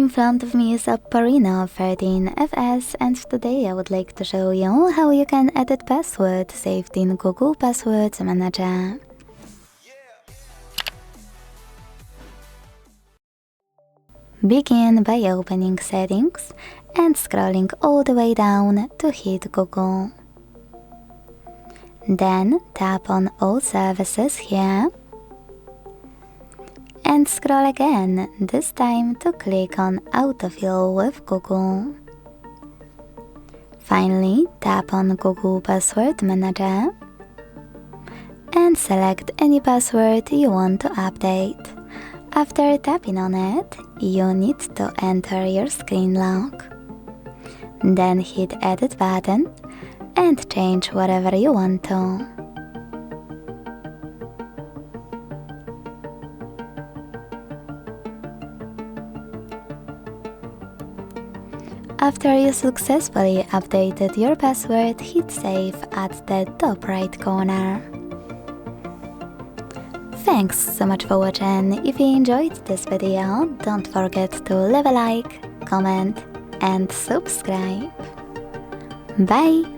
In front of me is OPPO Reno 13FS, and today I would like to show you how you can edit password saved in Google Passwords Manager. Begin by opening Settings and scrolling all the way down to hit Google. Then tap on All Services here and scroll again, this time to click on Autofill with Google. Finally, tap on Google Password Manager and select any password you want to update. After tapping on it, you need to enter your screen lock. Then hit Edit button and change whatever you want to. After you successfully updated your password, hit Save at the top right corner. Thanks so much for watching. If you enjoyed this video, don't forget to leave a like, comment and subscribe. Bye!